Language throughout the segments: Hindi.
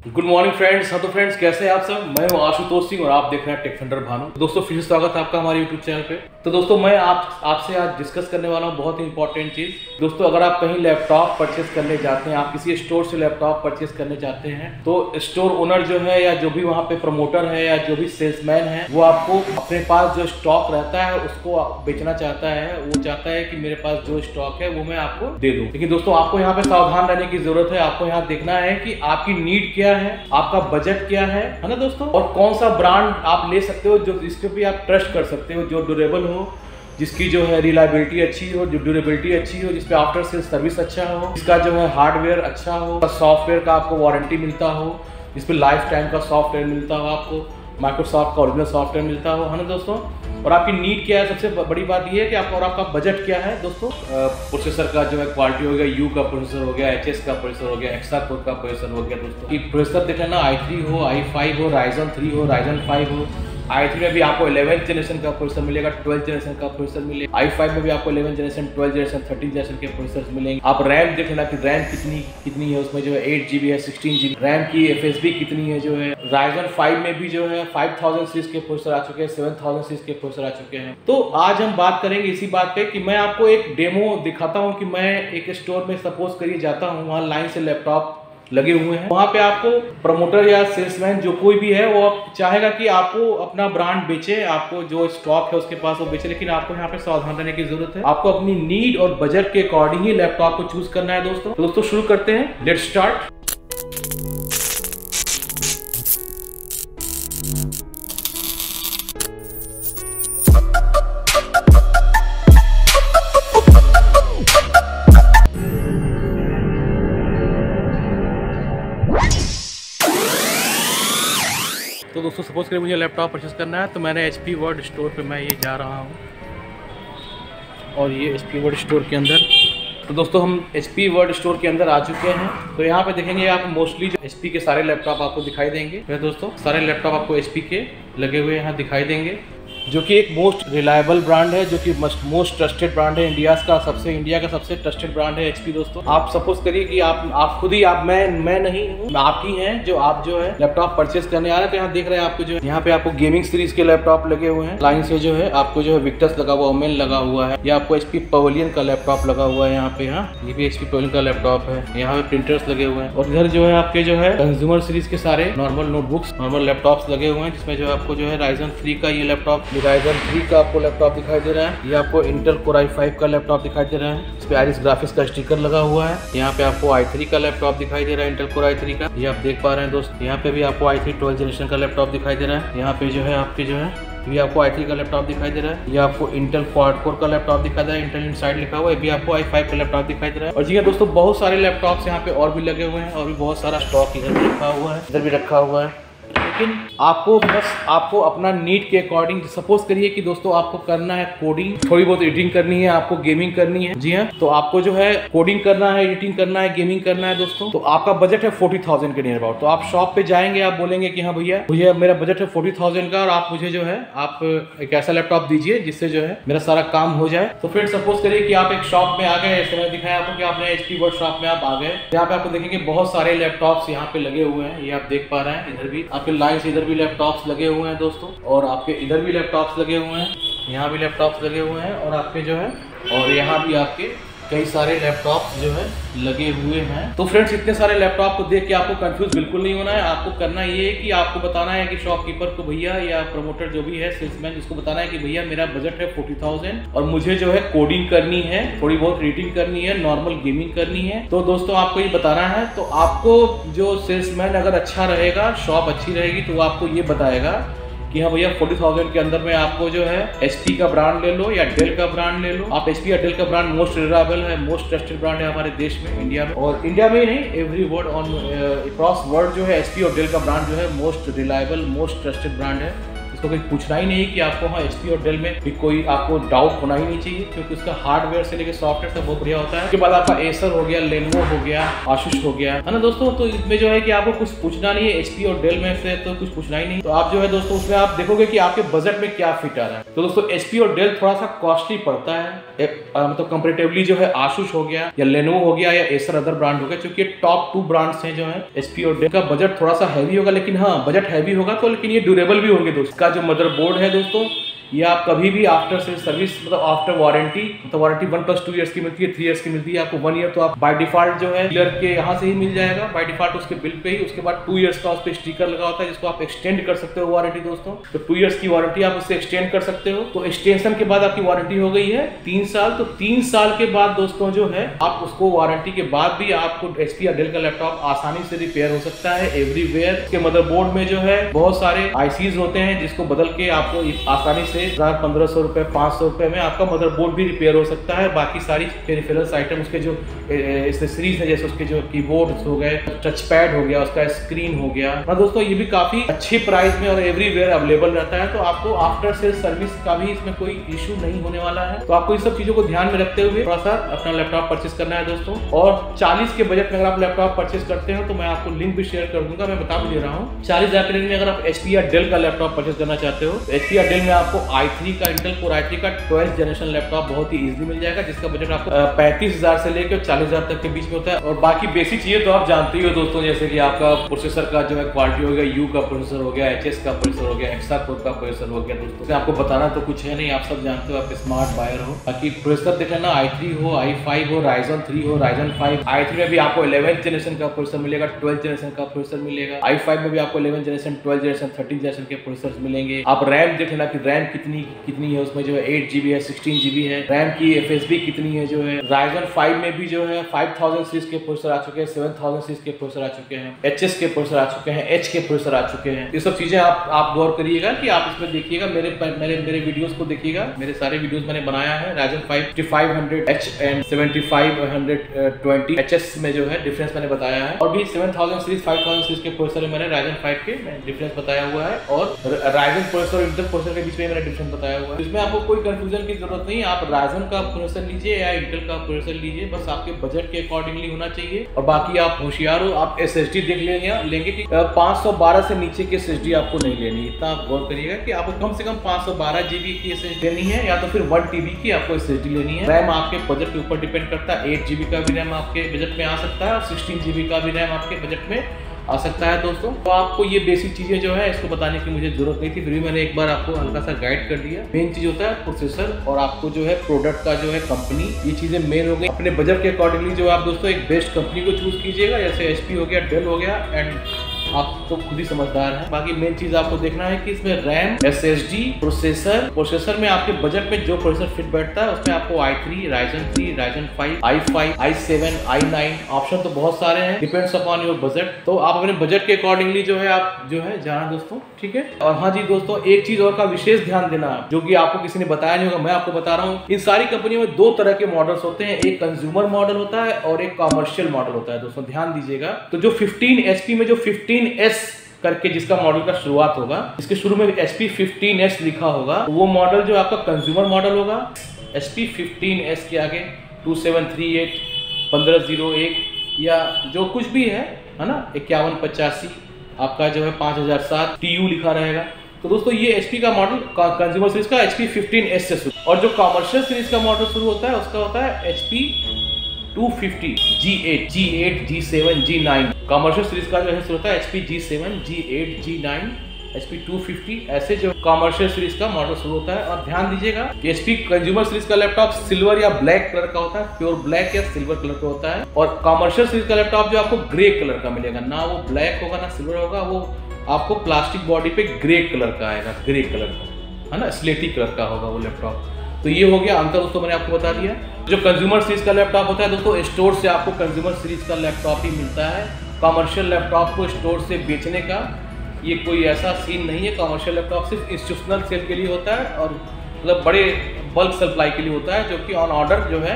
Good morning friends. हाँ तो फ्रेंड्स, कैसे हैं आप सब। मैं हूं आशुतोष सिंह और आप देख रहे हैं टेक थंडर भानु। दोस्तों फिर से स्वागत है आपका हमारे यूट्यूब चैनल पे। तो दोस्तों मैं आपसे आज डिस्कस करने वाला हूं बहुत ही इंपॉर्टेंट चीज़। दोस्तों अगर आप कहीं लैपटॉप परचेस करने जाते हैं, आप किसी स्टोर से लैपटॉप परचेस करने जाते हैं, तो स्टोर ओनर जो है या जो भी वहाँ पे प्रमोटर है या जो भी सेल्समैन है, वो आपको अपने पास जो स्टॉक रहता है उसको बेचना चाहता है। वो चाहता है कि मेरे पास जो स्टॉक है वो मैं आपको दे दूं। लेकिन दोस्तों आपको यहाँ पे सावधान रहने की जरूरत है। आपको यहाँ देखना है कि आपकी नीड क्या है, आपका बजट क्या है ना दोस्तों, और कौन सा ब्रांड आप ले सकते हो जो जिसके पे आप ट्रस्ट कर सकते हो, जो ड्यूरेबल हो, जिसकी जो है रिलायबिलिटी अच्छी हो, जो ड्यूरेबिलिटी अच्छी हो, जिसपे आफ्टर सेल सर्विस अच्छा हो, जिसका जो है हार्डवेयर अच्छा हो, सॉफ्टवेयर का आपको वारंटी मिलता हो, जिसपे लाइफ टाइम का सॉफ्टवेयर मिलता हो, आपको माइक्रोसॉफ्ट का ओरिजिनल सॉफ्टवेयर मिलता हो, है ना दोस्तों। और आपकी नीड क्या है, सबसे बड़ी बात ये है कि आपका और आपका बजट क्या है दोस्तों। प्रोसेसर का जो है क्वालिटी हो गया, यू का प्रोसेसर हो गया, एचएस का प्रोसेसर हो गया, एक्सा कोर का प्रोसेसर हो गया दोस्तों। कि प्रोसेसर देख लेना i3 हो, i5 हो, Ryzen 3 हो, Ryzen 5 हो। i3 में भी आपको 11th जनरेशन का प्रोसेसर मिलेगा, 12th जनरेशन का प्रोसेसर मिलेगा। i5 में भी आपको 11th generation, 12th generation, 13th generation के प्रोसेसर मिलेंगे। आप रैम देख लेना कि रैम कितनी है, उसमें जो है 8GB है, 16GB रैम की। FSB कितनी है जो है। Ryzen 5 में भी जो है 5000 सीरीज के प्रोसेसर आ चुके हैं, 7000 सीरीज के प्रोसेसर आ चुके हैं। तो आज हम बात करेंगे इसी बात पे कि मैं आपको एक डेमो दिखाता हूँ कि मैं एक स्टोर में सपोज करिए जाता हूँ, वहाँ लाइन से लैपटॉप लगे हुए हैं। वहाँ पे आपको प्रमोटर या सेल्समैन जो कोई भी है वो चाहेगा कि आपको अपना ब्रांड बेचे, आपको जो स्टॉक है उसके पास वो बेचे। लेकिन आपको यहाँ पे सावधान रहने की जरूरत है। आपको अपनी नीड और बजट के अकॉर्डिंग ही लैपटॉप को चूज करना है दोस्तों। तो दोस्तों शुरू करते हैं, लेट्स स्टार्ट। तो दोस्तों सपोज करिए मुझे लैपटॉप परचेस करना है, तो मैंने HP वर्ल्ड स्टोर पे मैं ये जा रहा हूँ और ये HP वर्ल्ड स्टोर के अंदर। तो दोस्तों हम HP वर्ल्ड स्टोर के अंदर आ चुके हैं। तो यहाँ पे देखेंगे आप मोस्टली जो HP के सारे लैपटॉप आपको दिखाई देंगे। तो दोस्तों सारे लैपटॉप आपको HP के लगे हुए यहाँ दिखाई देंगे, जो कि एक मोस्ट रिलायबल ब्रांड है, जो कि मोस्ट ट्रस्टेड ब्रांड है। इंडिया का सबसे ट्रस्टेड ब्रांड है HP दोस्तों। आप सपोज करिए कि आप खुद ही मैं नहीं हूँ, आप ही हैं जो आप जो है लैपटॉप परचेस करने आ रहे हैं। तो यहाँ देख रहे हैं आपको जो है यहाँ पे आपको गेमिंग सीरीज के लैपटॉप लगे हुए हैं लाइन से। जो है आपको जो है विक्टस लगा हुआ, ओमेन लगा हुआ है, या आपको HP पवेलियन का लैपटॉप लगा हुआ है यहाँ पे। हाँ ये भी HP पवेलियन का लैपटॉप है। यहाँ पे प्रिंटर्स लगे हुए हैं और इधर जो है आपके जो है कंज्यूमर सीरीज के सारे नॉर्मल नोटबुक्स, नॉर्मल लैपटॉप्स लगे हुए हैं, जिसमें जो आपको जो है Ryzen 3 का ये लैपटॉप, Ryzen 3 का आपको लैपटॉप दिखाई दे रहा है। ये आपको इंटेल Core i5 का लैपटॉप दिखाई दे रहा है, इस पे आइरिस ग्राफिक्स का स्टिकर लगा हुआ है। यहाँ पे आपको i3 का लैपटॉप दिखाई दे रहा है, इंटेल Core i3 का, ये आप देख पा रहे हैं दोस्त। यहाँ पे भी आपको i3 12th जनरेशन का लैपटॉप दिखाई दे रहा है। यहाँ पे जो है आपके जो है ये आपको i3 का लैपटॉप दिखाई दे रहा है। ये आपको इंटेल क्वाड कोर का लैपटॉप दिखाई दे रहा है, इंटेल इनसाइड लिखा हुआ है। भी आपको i5 का लैपटॉप दिखाई दे रहा है। और जी हाँ दोस्तों, बहुत सारे लैपटॉप्स यहाँ पे और भी लगे हुए हैं, और भी बहुत सारा स्टॉक इधर भी रखा हुआ है, इधर भी रखा हुआ है। लेकिन आपको अपना नीड के अकॉर्डिंग, सपोज करिए कि दोस्तों आपको करना है कोडिंग, थोड़ी बहुत एडिटिंग करनी है, आपको गेमिंग करनी है। जी हाँ, तो आपको जो है कोडिंग करना है, एडिटिंग करना है, गेमिंग करना है दोस्तों। तो आपका बजट है 40,000 के नियर अबाउट। तो आप शॉप पे जाएंगे, आप बोलेंगे कि हाँ भैया मेरा बजट है 40,000 का, और आप मुझे जो है आप एक ऐसा लैपटॉप दीजिए जिससे जो है मेरा सारा काम हो जाए। तो फिर सपोज करिए कि आप एक शॉप में आ गए, ऐसे मैंने दिखाया आपको कि आपने HP वर्ल्ड शॉप में आप आ गए। यहाँ पे आपको देखेंगे बहुत सारे लैपटॉप्स यहाँ पे लगे हुए हैं, ये आप देख पा रहे हैं। इधर भी आपके लाइन से इधर भी लैपटॉप्स लगे हुए हैं दोस्तों, और आपके इधर भी लैपटॉप्स लगे हुए हैं, यहाँ भी लैपटॉप्स लगे हुए हैं, और आपके जो है और यहाँ भी आपके कई सारे लैपटॉप्स जो है लगे हुए हैं। तो फ्रेंड्स इतने सारे लैपटॉप को देख के आपको कंफ्यूज बिल्कुल नहीं होना है। आपको करना ये है कि आपको बताना है कि शॉपकीपर को, भैया या प्रमोटर जो भी है, सेल्समैन, जिसको बताना है कि भैया मेरा बजट है 40,000 और मुझे जो है कोडिंग करनी है, थोड़ी बहुत रीडिंग करनी है, नॉर्मल गेमिंग करनी है। तो दोस्तों आपको ये बताना है। तो आपको जो सेल्समैन अगर अच्छा रहेगा, शॉप अच्छी रहेगी, तो वो आपको ये बताएगा कि हाँ भैया 40,000 के अंदर में आपको जो है HP का ब्रांड ले लो या डेल का ब्रांड ले लो। आप HP या डेल का ब्रांड मोस्ट रिलायबल है, मोस्ट ट्रस्टेड ब्रांड है हमारे देश में, इंडिया में। और इंडिया में ही नहीं, एवरी वर्ल्ड अक्रॉस वर्ल्ड जो है HP और डेल का ब्रांड जो है most reliable, most trusted brand है। उसको कोई पूछना ही नहीं कि आपको हाँ HP और डेल में भी कोई आपको डाउट होना ही नहीं चाहिए, क्योंकि उसका हार्डवेयर से लेकर सॉफ्टवेयर सब बहुत बढ़िया होता है। उसके बाद आपका एसर हो गया, लेनोवो हो गया, आसूस हो गया, है ना दोस्तों। तो इसमें जो है कि आपको कुछ पूछना नहीं है HP और डेल में से, तो कुछ पूछना ही नहीं। तो आप जो है दोस्तों उसमें आप देखोगे कि आपके बजट में क्या फिट आ रहा है। तो दोस्तों HP और डेल थोड़ा सा कॉस्टली पड़ता है, मतलब कंपैरेटिवली जो है आसूस हो गया या लेनोवो हो गया या एसर अदर ब्रांड हो गया, क्योंकि टॉप 2 ब्रांड्स हैं जो है। HP और डेल का बजट थोड़ा सा हैवी होगा, लेकिन हाँ बजट हैवी होगा तो लेकिन ये ड्यूरेबल भी होंगे दोस्तों। इसका जो मदरबोर्ड है दोस्तों, ये आप कभी भी आफ्टर से सर्विस, मतलब आफ्टर वारंटी, मतलब वारंटी 1+2 ईयर्स की मिलती है, 3 ईयर्स की मिलती है। आपको 1 ईयर तो आप बाय डिफॉल्ट जो है डीलर के यहाँ से ही मिल जाएगा बाय डिफॉल्ट उसके बिल पे ही। उसके बाद 2 ईयर्स का उस पर स्टिकर लगा होता है जिसको आप एक्सटेंड कर सकते हो वारंटी दोस्तों। तो 2 ईयर्स की वारंटी आप उससे एक्सटेंड कर सकते हो। तो एक्सटेंशन के बाद आपकी वारंटी हो गई है 3 साल। तो 3 साल के बाद दोस्तों जो है आप उसको वारंटी के बाद भी आपको HP या डेल का लैपटॉप आसानी से रिपेयर हो सकता है एवरीवेयर। इसके मदरबोर्ड में जो है बहुत सारे ICs होते हैं जिसको बदल के आपको आसानी से 1500 रुपए 500 रुपए में आपका मदरबोर्ड भी रिपेयर हो सकता है। बाकी सारी पेरिफेरल्स आइटम, उसके जो एक्सेसरीज है, जैसे उसके जो कीबोर्ड हो गए, टच पैड हो गया, उसका स्क्रीन हो गया ना दोस्तों, ये भी काफी अच्छे प्राइस में और एवरीवेयर अवेलेबल रहता है। तो आपको आफ्टर सेल सर्विस का भी इसमें कोई इशू नहीं होने वाला है। तो आपको इस सब चीजों को ध्यान में रखते हुए थोड़ा सा अपना लैपटॉप परचेस करना है दोस्तों। और 40 के बजट में अगर आप लैपटॉप परचेस करते हो तो मैं आपको लिंक भी शेयर कर दूंगा, मैं बता भी दे रहा हूँ। 40,000 के रेंज में अगर आप HP या डेल का लैपटॉप परचेस करना चाहते हो तो HP या डेल में आपको i3 का इंटेल कोर i3 का 12th जनरेशन लैपटॉप बहुत ही इजीली मिल जाएगा, जिसका बजट आपको 35,000 से लेकर 40,000 तक के बीच में होता है। और बाकी बेसिक चीजें तो आप जानते ही हो दोस्तों, जैसे कि आपका प्रोसेसर का जो है क्वालिटी हो गया, U का प्रोसेसर हो गया, HS का प्रोसेसर हो गया, हेक्सा कोर का प्रोसेसर हो गया दोस्तों। आपको बताना तो कुछ है नहीं, आप सब जानते हो, आप स्मार्ट बायर हो। बाकी प्रोसेसर देख लेना, i3 हो, i5 हो, Ryzen 3 हो, Ryzen 5। i3 में भी आपको 11th जनरेशन का प्रोसेसर मिलेगा, 12th जनरेशन का प्रोसेसर मिलेगा। i5 में भी आपको 11th generation, 12th generation, 13th generation के प्रोसेसर मिलेंगे। आप रैम देख लेना कि रैम कितनी है, उसमें जो है 8GB है, 16GB है। रैम की FSB कितनी है जो है। Ryzen 5 में भी जो है 5000 सीरीज के प्रोसेसर आ चुके हैं, 7000 सीरीज के प्रोसेसर आ चुके हैं, HS के प्रोसेसर आ चुके हैं, H के प्रोसेसर आ चुके हैं। ये सब चीजें आप गौर करिएगा कि आप इसमें देखिएगा, मेरे वीडियोस को देखिएगा, मेरे सारे वीडियोस मैंने बनाया है। Ryzen 5 5500H एंड 7520 HS में जो है डिफरेंस मैंने बताया है, और भी 7000 सीरीज 5000 सीरीज के प्रोसेसर में मैंने Ryzen 5 के डिफरेंस बताया हुआ है, और Ryzen प्रोसेसर और इंटेल प्रोसेसर के बीच में मैंने डिफरेंस बताया हुआ है। इसमें आपको कोई कंफ्यूजन की जरूरत नहीं है। आप Ryzen का प्रोसेसर लीजिए या इंटेल का प्रोसेसर लीजिए, बस आपके बजट के अकॉर्डिंगली होना चाहिए। और बाकी आप होशियार हो, आप SSD देख लेंगे कि 512 से नीचे की SSD आपको नहीं लेनी है। इतना आप गौर करिएगा कि आपको कम से कम 512 GB की SSD लेनी है, या तो फिर 1 TB की आपको SSD लेनी है। रैम आपके बजट के ऊपर डिपेंड करता है। 8 GB का भी रैम आपके बजट में आ सकता है, और 16 GB का भी रैम आपके बजट में आ सकता है दोस्तों। तो आपको ये बेसिक चीजें जो है इसको बताने की मुझे जरूरत नहीं थी, फिर भी मैंने एक बार आपको हल्का सा गाइड कर दिया। मेन चीज होता है प्रोसेसर, और आपको जो है प्रोडक्ट का जो है कंपनी, ये चीजें मेन हो गई। अपने बजट के अकॉर्डिंगली जो आप दोस्तों एक बेस्ट कंपनी को चूज कीजिएगा, जैसे HP हो गया, डेल हो गया, एंड आप तो खुद ही समझदार हैं। बाकी मेन चीज आपको देखना है कि इसमें रैम, SSD, प्रोसेसर में आपके बजट में जो प्रोसेसर फिट बैठता है उसमें आपको i3, Ryzen 3, Ryzen 5, i5, i7, i9 option तो बहुत सारे हैं, डिपेंड्स अपॉन योर बजट। तो आप अपने बजट के अकॉर्डिंगली जो है आप जो है जाना दोस्तों, ठीक है। और हाँ जी दोस्तों, एक चीज और का विशेष ध्यान देना, जो कि आपको किसी ने बताया नहीं होगा, मैं आपको बता रहा हूँ। इन सारी कंपनियों में 2 तरह के मॉडल्स होते हैं, एक कंज्यूमर मॉडल होता है और एक कॉमर्शियल मॉडल होता है दोस्तों, ध्यान दीजिएगा। तो जो 15 HP में जो 15S करके जिसका मॉडल का शुरुआत होगा, इसके शुरू में HP 15S लिखा होगा, वो मॉडल जो आपका कंज्यूमर मॉडल होगा। HP 15S के आगे 2738, 1501 या जो कुछ भी है ना, 5185 आपका जो है 5007 TU लिखा रहेगा। तो दोस्तों ये HP का मॉडल कंज्यूमर सीरीज का HP 15S से शुरू, और जो कॉमर्शियल सीरीज का मॉडल शुरू होता है उसका होता है HP 250, G8, G7, G9। Commercial series का जो है होता है HP G7, G8, G9, HP 250, ऐसे जो कॉमर्शियल सीरीज का मॉडल शुरू होता है। और ध्यान दीजिएगा कि HP कंज्यूमर सीरीज का लैपटॉप सिल्वर या ब्लैक कलर का होता है, प्योर ब्लैक या सिल्वर कलर का होता है। और कॉमर्शियल सीरीज का लैपटॉप जो आपको ग्रे कलर का मिलेगा, ना वो ब्लैक होगा ना सिल्वर होगा, वो आपको प्लास्टिक बॉडी पे ग्रे कलर का आएगा, ग्रे कलर का, है ना, स्लेटी कलर का होगा वो लैपटॉप। तो ये हो गया अंतर दोस्तों, मैंने आपको बता दिया। जो कंज्यूमर सीरीज का लैपटॉप होता है दोस्तों, स्टोर से आपको कंज्यूमर सीरीज का लैपटॉप ही मिलता है। कमर्शियल लैपटॉप को स्टोर से बेचने का ये कोई ऐसा सीन नहीं है। कमर्शियल लैपटॉप सिर्फ इंस्टीट्यूशनल सेल के लिए होता है, और मतलब बड़े बल्क सप्लाई के लिए होता है, जो कि ऑन ऑर्डर जो है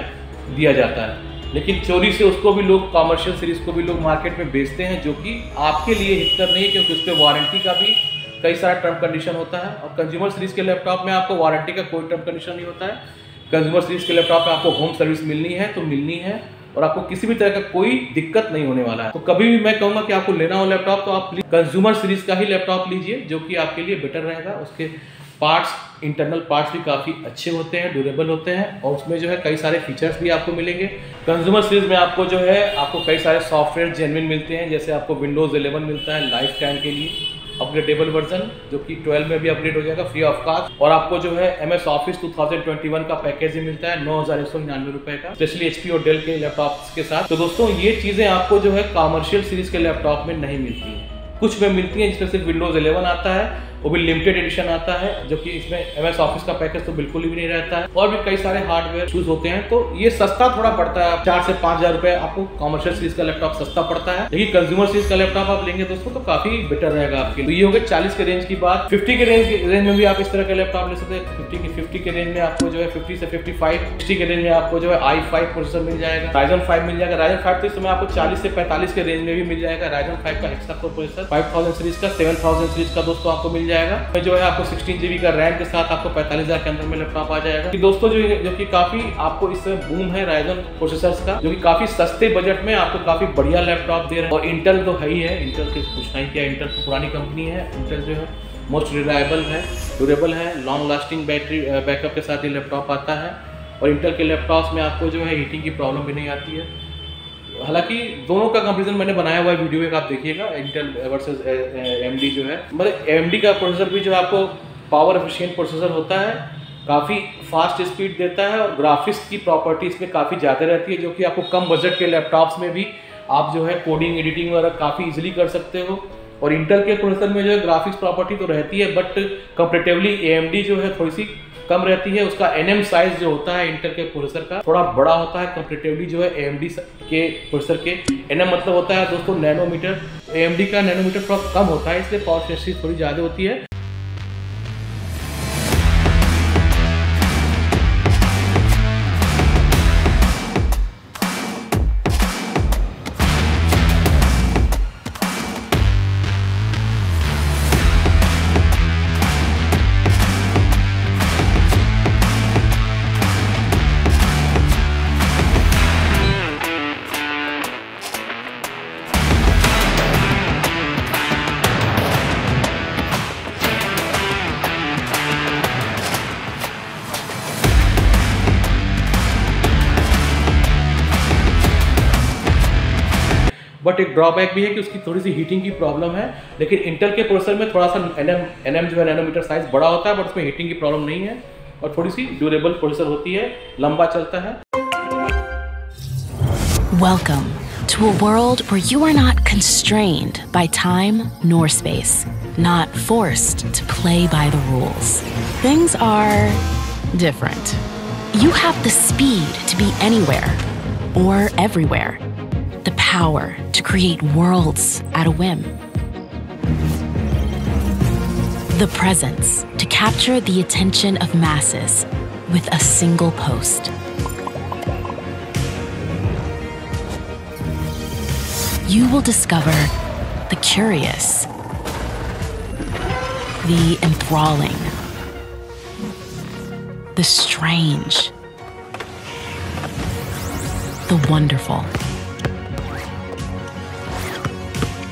दिया जाता है। लेकिन चोरी से उसको भी लोग, कमर्शियल सीरीज को भी लोग मार्केट में बेचते हैं, जो कि आपके लिए हितकर नहीं है, क्योंकि उस पर वारंटी का भी कई सारा टर्म कंडीशन होता है। और कंज्यूमर सीरीज के लैपटॉप में आपको वारंटी का कोई टर्म कंडीशन नहीं होता है। कंज्यूमर सीरीज के लैपटॉप में आपको होम सर्विस मिलनी है तो मिलनी है, और आपको किसी भी तरह का कोई दिक्कत नहीं होने वाला है। तो कभी भी मैं कहूँगा कि आपको लेना हो लैपटॉप तो आप कंज्यूमर सीरीज का ही लैपटॉप लीजिए, जो कि आपके लिए बेटर रहेगा। उसके पार्ट्स, इंटरनल पार्ट्स भी काफ़ी अच्छे होते हैं, ड्यूरेबल होते हैं, और उसमें जो है कई सारे फीचर्स भी आपको मिलेंगे। कंज्यूमर सीरीज में आपको जो है आपको कई सारे सॉफ्टवेयर जेन्युइन मिलते हैं, जैसे आपको विंडोज़ 11 मिलता है लाइफ टाइम के लिए अपग्रेडेबल वर्जन, जो कि 12 में भी अपग्रेड हो जाएगा फ्री ऑफ कॉस्ट। और आपको जो है MS ऑफिस 2021 का पैकेज भी मिलता है 9,199 रुपए का, स्पेशली HP और डेल के लैपटॉप्स के साथ। तो दोस्तों ये चीज़ें आपको जो है कॉमर्शियल सीरीज के लैपटॉप में नहीं मिलती हैं, कुछ में मिलती हैं, जिसमें सिर्फ विंडोज़ 11 आता है, वो भी लिमिटेड एडिशन आता है, जो कि इसमें MS ऑफिस का पैकेज तो बिल्कुल भी नहीं रहता है, और भी कई सारे हार्डवेयर यूज होते हैं। तो ये सस्ता थोड़ा पड़ता है, 4 से 5,000 रुपए आपको कॉमर्शियल सीरीज का लैपटॉप सस्ता पड़ता है। लेकिन कंज्यूमर सीरीज का लैपटॉप आप लेंगे दोस्तों तो काफी बेटर रहेगा आपके लिए। तो ये हो गए 40 के रेंज की बात। 50 के रेंज में भी आप इस तरह का लैपटॉप ले सकते हैं। 50 के रेंज में आपको जो है 50 से 55, 60 के रेंज में आपको जो है i5 प्रोसेसर मिल जाएगा, Ryzen 5 मिल जाएगा। Ryzen 5 तो इस समय आपको 40 से 45 के रेंज में भी मिल जाएगा। Ryzen 5 का हेक्सा कोर प्रोसेसर 5000 सीरीज का, 7000 सीरीज का दोस्तों आपको मिल जाएगा। जो है आपको 16 GB का रैम के साथ आपको 45,000 के अंदर में लैपटॉप आ जाएगा। कि दोस्तों जो कि काफी आपको इस समय बूम है Ryzen प्रोसेसर्स का, जो कि काफी सस्ते बजट में आपको काफी बढ़िया लैपटॉप दे रहे हैं। और इंटेल तो है ही है, इंटेल के कुछ नहीं किया, इंटेल तो पुरानी कंपनी है। इंटेल जो है मोस्ट रिलायबल है, ड्यूरेबल है, लॉन्ग लास्टिंग बैटरी बैकअप के साथ ये लैपटॉप आता है। और इंटेल के लैपटॉप्स में आपको जो है हीटिंग की प्रॉब्लम भी नहीं आती है। हालांकि दोनों का कंपैरिजन मैंने बनाया हुआ है, वीडियो एक आप देखिएगा, इंटेल वर्सेस AMD जो है। मतलब AMD का प्रोसेसर भी जो आपको पावर एफिशिएंट प्रोसेसर होता है, काफ़ी फास्ट स्पीड देता है, और ग्राफिक्स की प्रॉपर्टी इसमें काफ़ी ज़्यादा रहती है, जो कि आपको कम बजट के लैपटॉप्स में भी आप जो है कोडिंग एडिटिंग वगैरह काफ़ी इजीली कर सकते हो। और इंटेल के प्रोसेसर में जो है ग्राफिक्स प्रॉपर्टी तो रहती है, बट कंपेरेटिवली AMD जो है थोड़ी सी कम रहती है। उसका NM साइज जो होता है इंटेल के प्रोसेसर का थोड़ा बड़ा होता है कंपेरेटिवली जो है AMD के प्रोसेसर के। NM मतलब होता है दोस्तों नैनोमीटर, AMD का नैनोमीटर थोड़ा कम होता है, इसलिए पावर एफिशिएंसी थोड़ी ज़्यादा होती है। बट एक ड्रॉबैक भी है कि उसकी थोड़ी सी हीटिंग की प्रॉब्लम है। लेकिन इंटेल के प्रोसेसर में थोड़ा सा NM जो है नैनोमीटर साइज बड़ा होता है, बट उसमें हीटिंग की प्रॉब्लम नहीं है, और थोड़ी सी ड्यूरेबल प्रोसेसर होती है, लंबा चलता है। Welcome to a world where you are not constrained by time nor space, not forced to play by the rules. Things are different. You have the speed to be anywhere or everywhere. The power to create worlds at a whim. The presence to capture the attention of masses with a single post. You will discover the curious, the enthralling, the strange, the wonderful.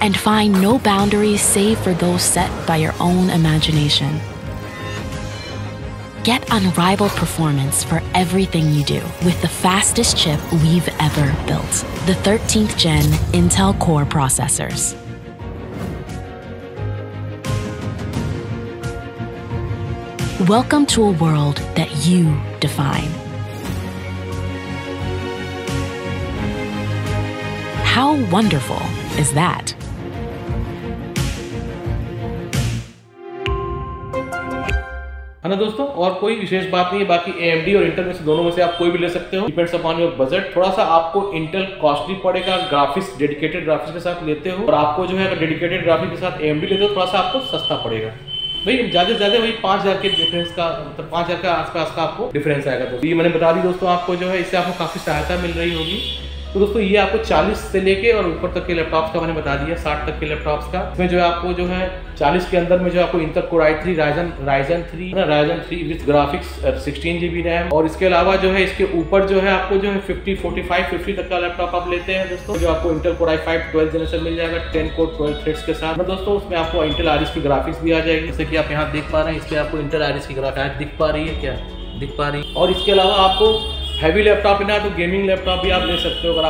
And find no boundaries save for those set by your own imagination. Get unrivaled performance for everything you do with the fastest chip we've ever built, the 13th gen Intel Core processors. Welcome to a world that you define. How wonderful is that? है ना दोस्तों, और कोई विशेष बात नहीं है। बाकी AMD और इंटेल में से दोनों में से आप कोई भी ले सकते हो, डिपेंड्स अपॉन योर बजट। थोड़ा सा आपको इंटेल कॉस्टली पड़ेगा, ग्राफिक्स डेडिकेटेड ग्राफिक्स के साथ लेते हो, और आपको जो है अगर डेडिकेटेड ग्राफिक्स के साथ AMD लेते हो थोड़ा सा आपको सस्ता पड़ेगा। भाई ज़्यादा से ज़्यादा वही 5,000 के डिफरेंस का, मतलब 5,000 के आसपास का आपको डिफरेंस आएगा। तो ये मैंने बता दी दोस्तों आपको, जो है इससे आपको काफ़ी सहायता मिल रही होगी। तो दोस्तों ये आपको 40 से लेके और ऊपर तक के लैपटॉप्स का मैंने बता दिया, 60 तक के लैपटॉप्स का। इसमें जो है आपको जो है 40 के अंदर में जो आपको Intel core i3 Ryzen 3 with graphics 16 GB RAM, और इसके अलावा जो है इसके ऊपर जो है आपको जो है 50, 45, 50 तक का लैपटॉप आप लेते हैं दोस्तों, जो आपको Intel core i5 12th generation मिल जाएगा 10 कोर 12 थ्रेड्स के साथ। दोस्तों उसमें आपको इंटेल आईरिस की ग्राफिक्स भी आ जाएगी, जैसे कि आप यहाँ देख पा रहे हैं। इसमें आपको इंटेल आईरिस की ग्राफिक्स दिख पा रही है, क्या दिख पा रही है। और इसके अलावा आपको हैवी लैपटॉप लेना है तो गेमिंग लैपटॉप भी आप ले सकते हो। अगर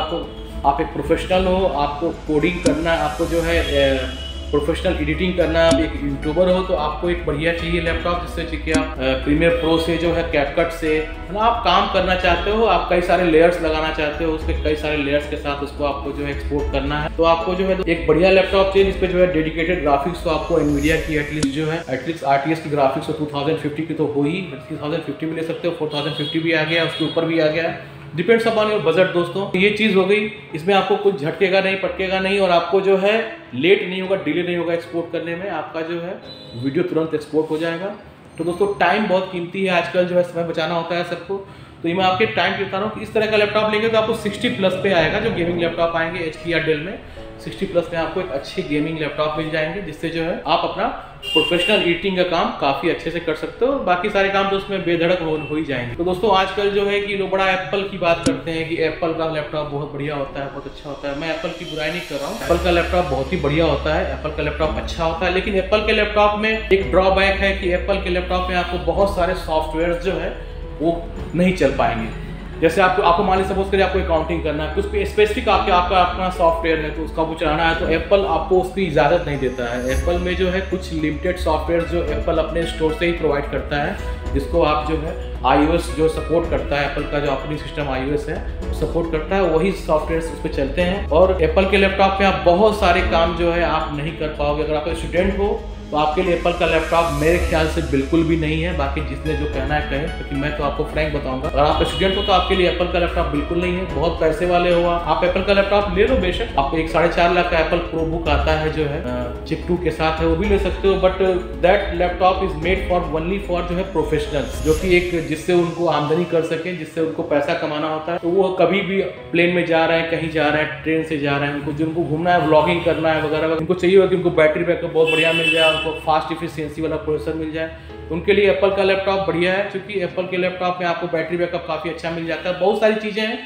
आप एक प्रोफेशनल हो, आपको कोडिंग करना है, आपको जो है प्रोफेशनल एडिटिंग करना है, आप एक यूट्यूबर हो, तो आपको एक बढ़िया चाहिए लैपटॉप, जिससे कि आप प्रीमियर प्रो से जो है कैपकट से आप काम करना चाहते हो, आप कई सारे लेयर्स लगाना चाहते हो, उसके कई सारे लेयर्स के साथ उसको आपको जो है एक्सपोर्ट करना है, तो आपको जो है एक बढ़िया लैपटॉप चाहिए जिसपे जो है डेडिकेटेड ग्राफिक्स। तो आपको एनवीडिया की एटलीस्ट RTX की ग्राफिक्स 2050 की तो हो ही, 3050 भी ले सकते हो, 4050 भी आ गया, उसके ऊपर भी आ गया, डिपेंड्स अपॉन योर बजट दोस्तों। ये चीज़ हो गई, इसमें आपको कुछ झटकेगा नहीं, पटकेगा नहीं, और आपको जो है लेट नहीं होगा, डिले नहीं होगा एक्सपोर्ट करने में, आपका जो है वीडियो तुरंत एक्सपोर्ट हो जाएगा। तो दोस्तों टाइम बहुत कीमती है आजकल, जो है समय बचाना होता है सबको, तो ये मैं आपके टाइम के बता रहा हूँ कि इस तरह का लैपटॉप लेंगे तो आपको 60+ पे आएगा। जो गेमिंग लैपटॉप आएंगे HP या डेल में 60+ में आपको एक अच्छे गेमिंग लैपटॉप मिल जाएंगे, जिससे जो है आप अपना प्रोफेशनल एडिटिंग का काम काफ़ी अच्छे से कर सकते हो, बाकी सारे काम तो उसमें बेधड़क हो ही जाएंगे। तो दोस्तों आजकल जो है कि लोग बड़ा एप्पल की बात करते हैं कि एप्पल का लैपटॉप बहुत बढ़िया होता है, बहुत अच्छा होता है। मैं एप्पल की बुराई नहीं कर रहा हूँ, एप्पल का लैपटॉप बहुत ही बढ़िया होता है, एप्पल का लैपटॉप अच्छा होता है, लेकिन एप्पल के लैपटॉप में एक ड्रॉबैक है कि एप्पल के लैपटॉप में आपको बहुत सारे सॉफ्टवेयर जो है वो नहीं चल पाएंगे। जैसे आपको मान लीजिए सपोज करिए आपको अकाउंटिंग करना है, कुछ स्पेसिफिक आपका अपना सॉफ्टवेयर है तो उसका वो चलाना है, तो एप्पल आपको उसकी इजाज़त नहीं देता है। एप्पल में जो है कुछ लिमिटेड सॉफ्टवेयर जो एप्पल अपने स्टोर से ही प्रोवाइड करता है, जिसको आप जो है iOS जो सपोर्ट करता है, एप्पल का जो ऑपरेटिंग सिस्टम iOS है सपोर्ट करता है, वही सॉफ्टवेयर उस पर चलते हैं। और एप्पल के लैपटॉप में आप बहुत सारे काम जो है आप नहीं कर पाओगे। अगर आप स्टूडेंट हो तो आपके लिए एप्पल का लैपटॉप मेरे ख्याल से बिल्कुल भी नहीं है, बाकी जिसने जो कहना है कहें, क्योंकि मैं तो आपको फ्रैंक बताऊंगा, अगर आप स्टूडेंट हो तो आपके लिए एप्पल का लैपटॉप बिल्कुल नहीं है। बहुत पैसे वाले हो आप एप्पल का लैपटॉप ले लो, बेशक आपको एक 4.5 लाख का एप्पल प्रो बुक आता है जो है चिप 2 के साथ है, वो भी ले सकते हो, but that laptop is made for only for जो है प्रोफेशनल्स, जो कि एक जिससे उनको आमदनी कर सके, जिससे उनको पैसा कमाना होता है। तो वो कभी भी प्लेन में जा रहे हैं, कहीं जा रहे हैं, ट्रेन से जा रहे हैं, उनको जिनको घूमना है, व्लॉगिंग करना है वगैरह, उनको चाहिए होगा कि उनको बैटरी बैकअप बहुत बढ़िया मिल जाए, उनको फास्ट एफिशिएंसी वाला प्रोसेसर मिल जाए, तो उनके लिए एप्पल का लैपटॉप बढ़िया है, क्योंकि एप्पल के लैपटॉप में आपको बैटरी बैकअप काफ़ी अच्छा मिल जाता है। बहुत सारी चीज़ें हैं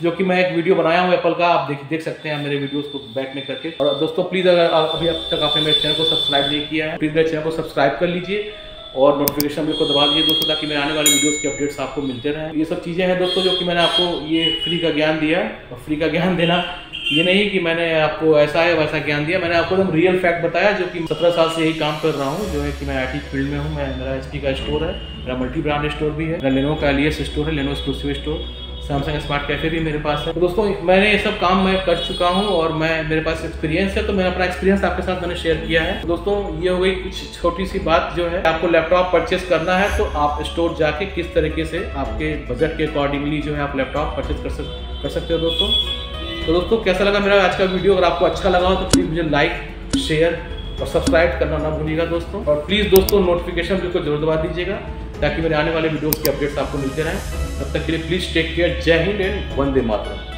जो कि मैं एक वीडियो बनाया हूँ एप्पल का, आप देख सकते हैं मेरे वीडियोस को बैक में करके। और दोस्तों प्लीज़ अगर अभी अब तक आपने मेरे चैनल को सब्सक्राइब नहीं किया है, प्लीज़ मेरे चैनल को सब्सक्राइब कर लीजिए और नोटिफिकेशन बेल को दबा दीजिए दोस्तों, ताकि मेरे आने वाले वीडियोस के अपडेट्स आपको मिलते रहें। ये सब चीज़ें हैं दोस्तों जो कि मैंने आपको ये फ्री का ज्ञान दिया, और फ्री का ज्ञान देना ये नहीं कि मैंने आपको ऐसा है वैसा ज्ञान दिया, मैंने आपको एकदम रियल फैक्ट बताया, जो कि 17 साल से यही काम कर रहा हूँ, जो है कि मैं IT फील्ड में हूँ। मेरा HP का स्टोर है, मेरा मल्टी ब्रांड स्टोर भी है, मेरा लेनोवो का LS स्टोर है, Lenovo exclusive store, Samsung smart cafe भी मेरे पास है। तो दोस्तों मैंने ये सब काम मैं कर चुका हूँ और मेरे पास एक्सपीरियंस है, तो मैंने अपना एक्सपीरियंस आपके साथ मैंने शेयर किया है। तो दोस्तों ये हो गई कुछ छोटी सी बात, जो है आपको लैपटॉप परचेस करना है तो आप स्टोर जाके किस तरीके से आपके बजट के अकॉर्डिंगली जो है आप लैपटॉप परचेस कर सकते हो दोस्तों। तो दोस्तों कैसा लगा मेरा आज का वीडियो? अगर आपको अच्छा लगा हो तो प्लीज़ मुझे लाइक, शेयर और सब्सक्राइब करना ना भूलिएगा दोस्तों। और प्लीज़ दोस्तों नोटिफिकेशन बिल को जरूर दबा दीजिएगा, ताकि मेरे आने वाले वीडियोस के अपडेट्स आपको मिलते रहें। तब तक के लिए प्लीज़ टेक केयर। जय हिंद एंड वंदे मातरम।